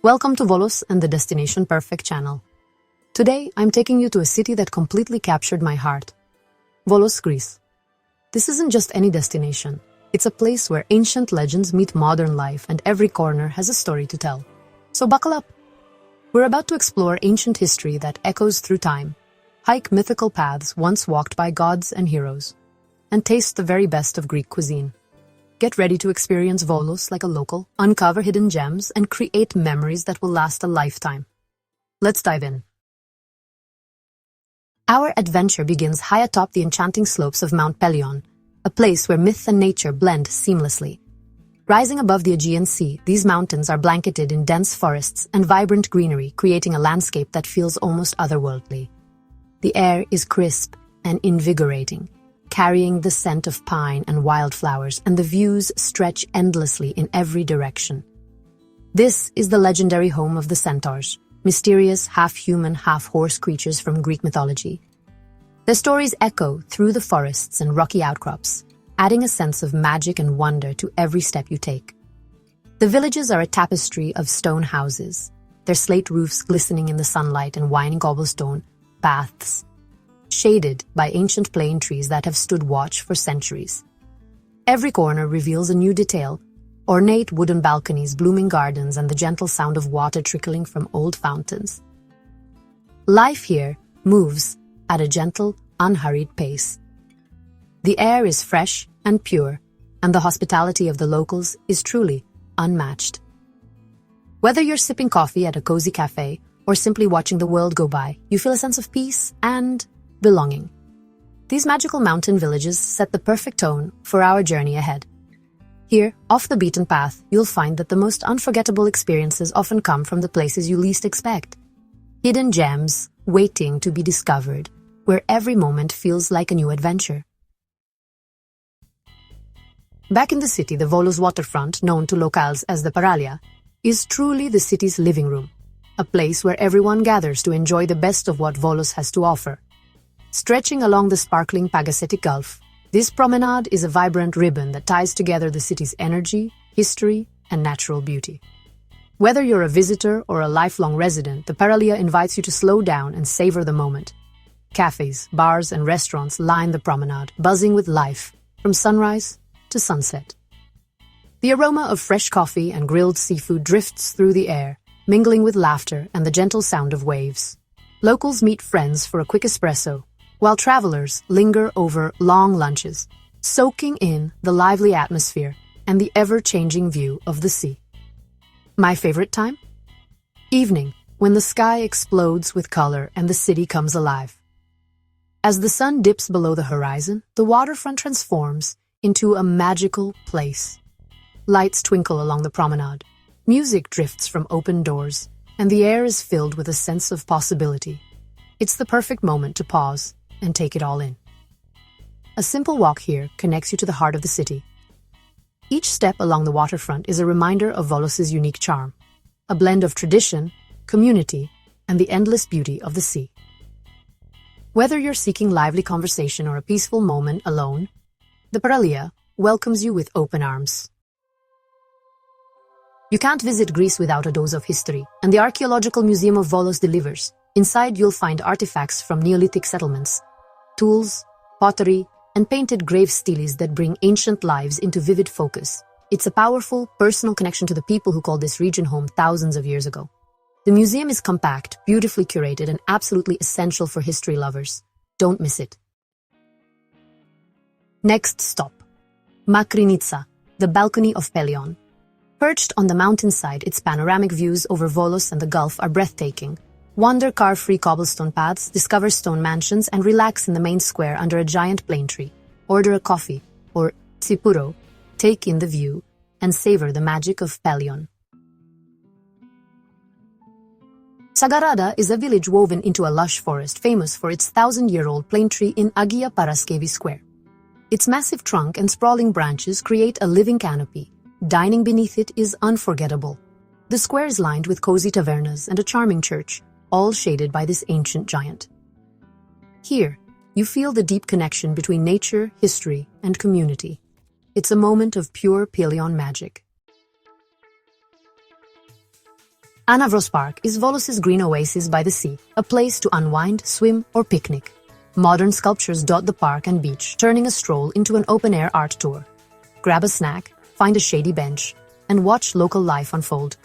Welcome to Volos and the Destination Perfect channel. Today, I'm taking you to a city that completely captured my heart. Volos, Greece. This isn't just any destination. It's a place where ancient legends meet modern life and every corner has a story to tell. So buckle up. We're about to explore ancient history that echoes through time, hike mythical paths once walked by gods and heroes, and taste the very best of Greek cuisine. Get ready to experience Volos like a local, uncover hidden gems, and create memories that will last a lifetime. Let's dive in. Our adventure begins high atop the enchanting slopes of Mount Pelion, a place where myth and nature blend seamlessly. Rising above the Aegean Sea, these mountains are blanketed in dense forests and vibrant greenery, creating a landscape that feels almost otherworldly. The air is crisp and invigorating, carrying the scent of pine and wildflowers, and the views stretch endlessly in every direction. This is the legendary home of the Centaurs, mysterious half-human, half-horse creatures from Greek mythology. Their stories echo through the forests and rocky outcrops, adding a sense of magic and wonder to every step you take. The villages are a tapestry of stone houses, their slate roofs glistening in the sunlight and winding cobblestone paths, shaded by ancient plane trees that have stood watch for centuries. Every corner reveals a new detail: ornate wooden balconies, blooming gardens, and the gentle sound of water trickling from old fountains. Life here moves at a gentle, unhurried pace. The air is fresh and pure, and the hospitality of the locals is truly unmatched. Whether you're sipping coffee at a cozy cafe or simply watching the world go by, you feel a sense of peace and belonging. These magical mountain villages set the perfect tone for our journey ahead. Here, off the beaten path, you'll find that the most unforgettable experiences often come from the places you least expect. Hidden gems waiting to be discovered, where every moment feels like a new adventure. Back in the city, the Volos waterfront, known to locals as the Portaria, is truly the city's living room, a place where everyone gathers to enjoy the best of what Volos has to offer. Stretching along the sparkling Pagasetic Gulf, this promenade is a vibrant ribbon that ties together the city's energy, history, and natural beauty. Whether you're a visitor or a lifelong resident, the Portaria invites you to slow down and savor the moment. Cafes, bars, and restaurants line the promenade, buzzing with life from sunrise to sunset. The aroma of fresh coffee and grilled seafood drifts through the air, mingling with laughter and the gentle sound of waves. Locals meet friends for a quick espresso, while travelers linger over long lunches, soaking in the lively atmosphere and the ever-changing view of the sea. My favorite time? Evening, when the sky explodes with color and the city comes alive. As the sun dips below the horizon, the waterfront transforms into a magical place. Lights twinkle along the promenade, music drifts from open doors, and the air is filled with a sense of possibility. It's the perfect moment to pause and take it all in. A simple walk here connects you to the heart of the city. Each step along the waterfront is a reminder of Volos' unique charm, a blend of tradition, community, and the endless beauty of the sea. Whether you're seeking lively conversation or a peaceful moment alone, the Portaria welcomes you with open arms. You can't visit Greece without a dose of history, and the Archaeological Museum of Volos delivers. Inside, you'll find artifacts from Neolithic settlements, tools, pottery, and painted grave steles that bring ancient lives into vivid focus. It's a powerful, personal connection to the people who called this region home thousands of years ago. The museum is compact, beautifully curated, and absolutely essential for history lovers. Don't miss it. Next stop, Makrinitsa, the Balcony of Pelion. Perched on the mountainside, its panoramic views over Volos and the Gulf are breathtaking. Wander car-free cobblestone paths, discover stone mansions, and relax in the main square under a giant plane tree. Order a coffee, or tsipuro, take in the view, and savor the magic of Pilion. Tsagarada is a village woven into a lush forest famous for its 1,000-year-old plane tree in Agia Paraskevi Square. Its massive trunk and sprawling branches create a living canopy. Dining beneath it is unforgettable. The square is lined with cozy tavernas and a charming church, all shaded by this ancient giant. Here, you feel the deep connection between nature, history, and community. It's a moment of pure Pilion magic. Anavros Park is Volos' green oasis by the sea, a place to unwind, swim, or picnic. Modern sculptures dot the park and beach, turning a stroll into an open-air art tour. Grab a snack, find a shady bench, and watch local life unfold.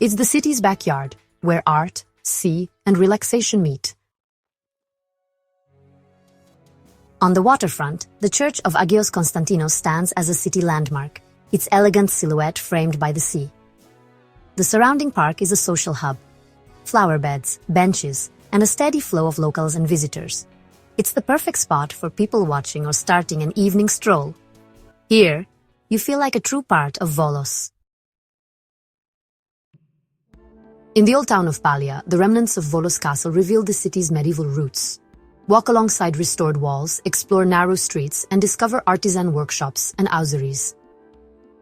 It's the city's backyard, where art, sea, and relaxation meet. On the waterfront, the church of Agios Konstantinos stands as a city landmark, its elegant silhouette framed by the sea. The surrounding park is a social hub. Flower beds, benches, and a steady flow of locals and visitors. It's the perfect spot for people watching or starting an evening stroll. Here, you feel like a true part of Volos. In the old town of Palion, the remnants of Volos Castle reveal the city's medieval roots. Walk alongside restored walls, explore narrow streets, and discover artisan workshops and auxeries.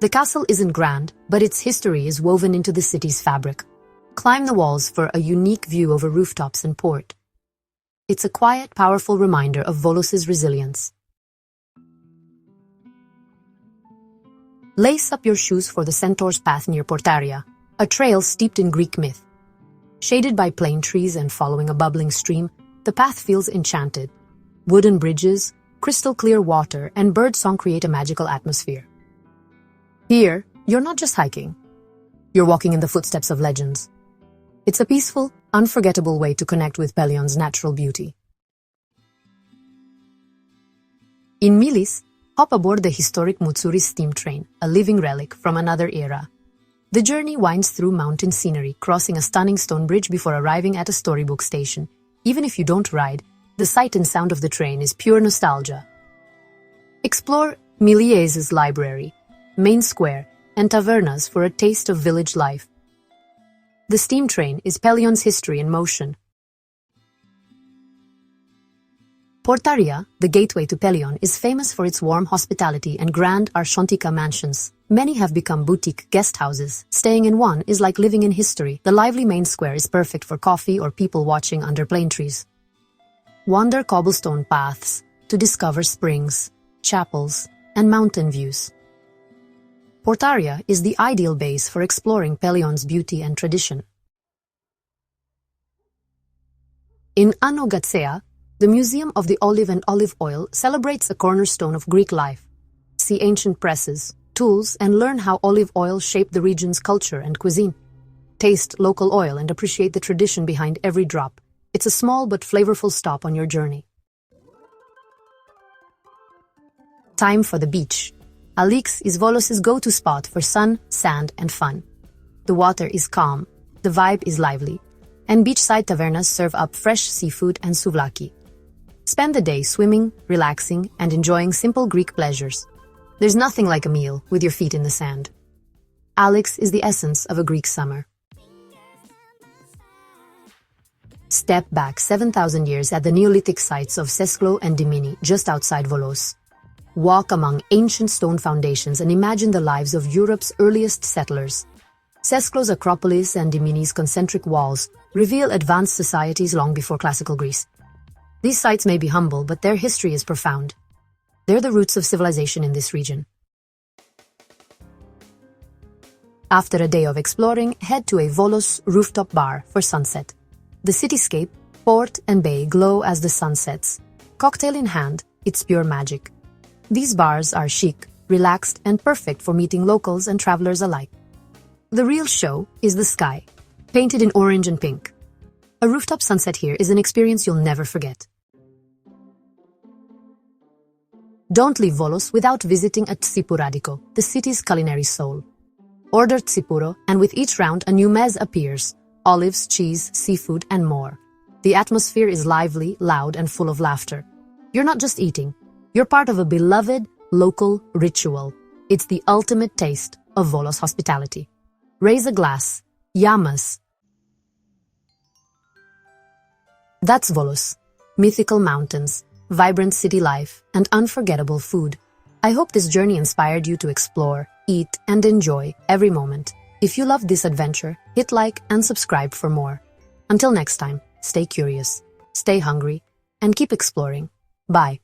The castle isn't grand, but its history is woven into the city's fabric. Climb the walls for a unique view over rooftops and port. It's a quiet, powerful reminder of Volos' resilience. Lace up your shoes for the Centaurs path near Portaria, a trail steeped in Greek myth. Shaded by plane trees and following a bubbling stream, the path feels enchanted. Wooden bridges, crystal clear water, and birdsong create a magical atmosphere. Here, you're not just hiking. You're walking in the footsteps of legends. It's a peaceful, unforgettable way to connect with Pelion's natural beauty. In Milies, hop aboard the historic Mutsuri steam train, a living relic from another era. The journey winds through mountain scenery, crossing a stunning stone bridge before arriving at a storybook station. Even if you don't ride, the sight and sound of the train is pure nostalgia. Explore Milies' library, main square, and tavernas for a taste of village life. The steam train is Pelion's history in motion. Portaria, the gateway to Pelion, is famous for its warm hospitality and grand Archaeological mansions. Many have become boutique guest houses. Staying in one is like living in history. The lively main square is perfect for coffee or people watching under plane trees. Wander cobblestone paths to discover springs, chapels, and mountain views. Portaria is the ideal base for exploring Pelion's beauty and tradition. In Anogatsea, the Museum of the Olive and Olive Oil celebrates a cornerstone of Greek life. See ancient presses, tools, and learn how olive oil shaped the region's culture and cuisine. Taste local oil and appreciate the tradition behind every drop. It's a small but flavorful stop on your journey. Time for the beach. Alykes is Volos' go-to spot for sun, sand, and fun. The water is calm, the vibe is lively, and beachside tavernas serve up fresh seafood and souvlaki. Spend the day swimming, relaxing, and enjoying simple Greek pleasures. There's nothing like a meal with your feet in the sand. Alykes is the essence of a Greek summer. Step back 7,000 years at the Neolithic sites of Sesklo and Dimini, just outside Volos. Walk among ancient stone foundations and imagine the lives of Europe's earliest settlers. Sesklo's Acropolis and Dimini's concentric walls reveal advanced societies long before classical Greece. These sites may be humble, but their history is profound. They're the roots of civilization in this region. After a day of exploring, head to a Volos Rooftop Bar for sunset. The cityscape, port and bay glow as the sun sets. Cocktail in hand, it's pure magic. These bars are chic, relaxed, and perfect for meeting locals and travelers alike. The real show is the sky, painted in orange and pink. A rooftop sunset here is an experience you'll never forget. Don't leave Volos without visiting at Tsipouradiko, the city's culinary soul. Order tsipuro, and with each round a new meze appears. Olives, cheese, seafood, and more. The atmosphere is lively, loud, and full of laughter. You're not just eating. You're part of a beloved, local ritual. It's the ultimate taste of Volos hospitality. Raise a glass. Yamas. That's Volos. Mythical mountains, vibrant city life, and unforgettable food. I hope this journey inspired you to explore, eat, and enjoy every moment. If you loved this adventure, hit like and subscribe for more. Until next time, stay curious, stay hungry, and keep exploring. Bye.